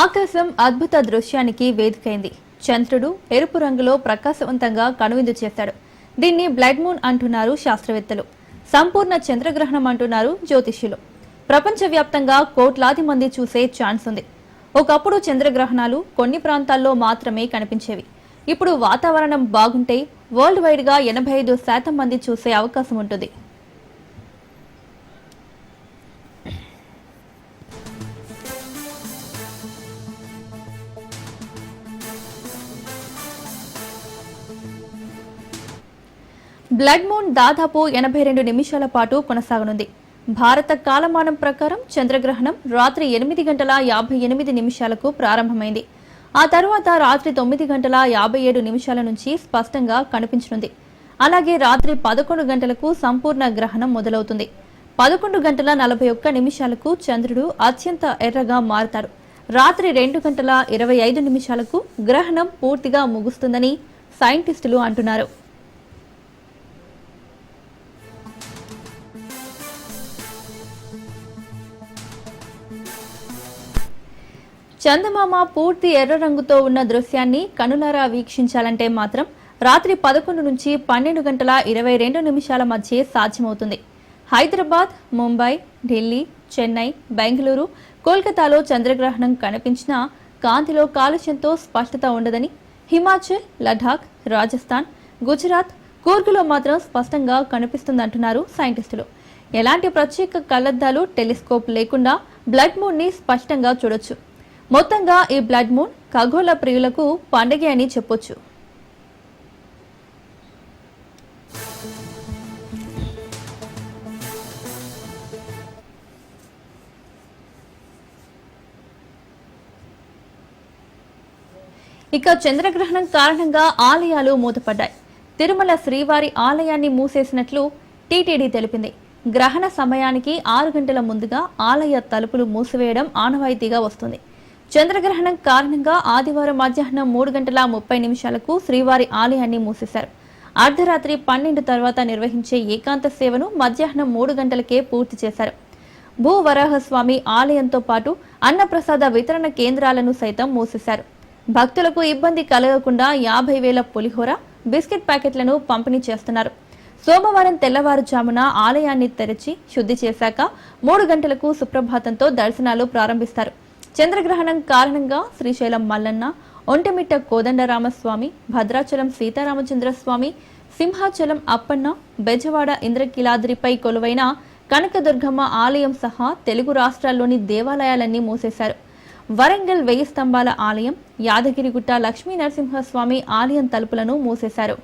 ఆకాశం అద్భుత దృశ్యానికి వేదికైంది. చంద్రుడు ఎరుపు రంగులో ప్రకాశవంతంగా కనువిందు చేశాడు. దీన్ని బ్లడ్ మూన్ అంటున్నారు శాస్త్రవేత్తలు. సంపూర్ణ చంద్రగ్రహణం అంటున్నారు జ్యోతిష్యులు. ప్రపంచవ్యాప్తంగా కోట్లాది మంది చూసే ఛాన్స్ ఉంది. ఒకప్పుడు చంద్రగ్రహణాలు కొన్ని ప్రాంతాల్లో మాత్రమే కనిపించేవి. ఇప్పుడు వాతావరణం బాగుంటే వరల్డ్ వైడ్ గా 85% మంది చూసే అవకాశం ఉంటుంది. బ్లడ్ మూన్ దాదాపు 82 నిమిషాల పాటు కొనసాగనుంది. భారత కాలమానం ప్రకారం చంద్రగ్రహణం రాత్రి 8:58 ప్రారంభమైంది. ఆ తర్వాత రాత్రి 9:57 నుంచి స్పష్టంగా కనిపించనుంది. అలాగే రాత్రి 11 గంటలకు సంపూర్ణ గ్రహణం మొదలవుతుంది. 11:41 చంద్రుడు అత్యంత ఎర్రగా మారుతాడు. రాత్రి 2:25 గ్రహణం పూర్తిగా ముగుస్తుందని సైంటిస్టులు అంటున్నారు. చందమామ పూర్తి ఎర్ర రంగుతో ఉన్న దృశ్యాన్ని కనులారా వీక్షించాలంటే మాత్రం రాత్రి 11 నుంచి 12:22 మధ్య సాధ్యమవుతుంది. హైదరాబాద్, ముంబై, ఢిల్లీ, చెన్నై, బెంగళూరు, కోల్కతాలో చంద్రగ్రహణం కనిపించినా కాంతిలో కాలుష్యంతో స్పష్టత ఉండదని, హిమాచల్, లడాక్, రాజస్థాన్, గుజరాత్, కూర్గులో మాత్రం స్పష్టంగా కనిపిస్తుందంటున్నారు సైంటిస్టులు. ఎలాంటి ప్రత్యేక కళ్లద్దాలు, టెలిస్కోప్ లేకుండా బ్లడ్ మూన్ ని స్పష్టంగా చూడొచ్చు. మొత్తంగా ఈ బ్లడ్ మూన్ ఖగోళ ప్రియులకు పండగే అని చెప్పొచ్చు. ఇక చంద్రగ్రహణం కారణంగా ఆలయాలు మూతపడ్డాయి. తిరుమల శ్రీవారి ఆలయాన్ని మూసేసినట్లు టీటీడీ తెలిపింది. గ్రహణ సమయానికి 6 గంటల ముందుగా ఆలయ తలుపులు మూసివేయడం ఆనవాయితీగా వస్తుంది. చంద్రగ్రహణం కారణంగా ఆదివారం మధ్యాహ్నం 3:30 శ్రీవారి ఆలయాన్ని మూసేశారు. అర్ధరాత్రి 12 తర్వాత నిర్వహించే ఏకాంత సేవను మధ్యాహ్నం 3 గంటలకే పూర్తి చేశారు. భూవరాహస్వామి ఆలయంతో పాటు అన్నప్రసాద వితరణ కేంద్రాలను సైతం మూసేశారు. భక్తులకు ఇబ్బంది కలగకుండా 50,000 పులిహోర, బిస్కెట్ ప్యాకెట్లను పంపిణీ చేస్తున్నారు. సోమవారం తెల్లవారుజామున ఆలయాన్ని తెరిచి శుద్ధి చేశాక 3 గంటలకు సుప్రభాతంతో దర్శనాలు ప్రారంభిస్తారు. చంద్రగ్రహణం కారణంగా శ్రీశైలం మల్లన్న, ఒంటిమిట్ట కోదండరామస్వామి, భద్రాచలం సీతారామచంద్రస్వామి, సింహాచలం అప్పన్న, బెజవాడ ఇంద్రకీలాద్రిపై కొలువైన కనకదుర్గమ్మ ఆలయం సహా తెలుగు రాష్ట్రాల్లోని దేవాలయాలన్నీ మూసేశారు. వరంగల్ 1000 స్తంభాల ఆలయం, యాదగిరిగుట్ట లక్ష్మీ నరసింహస్వామి ఆలయం తలుపులను మూసేశారు.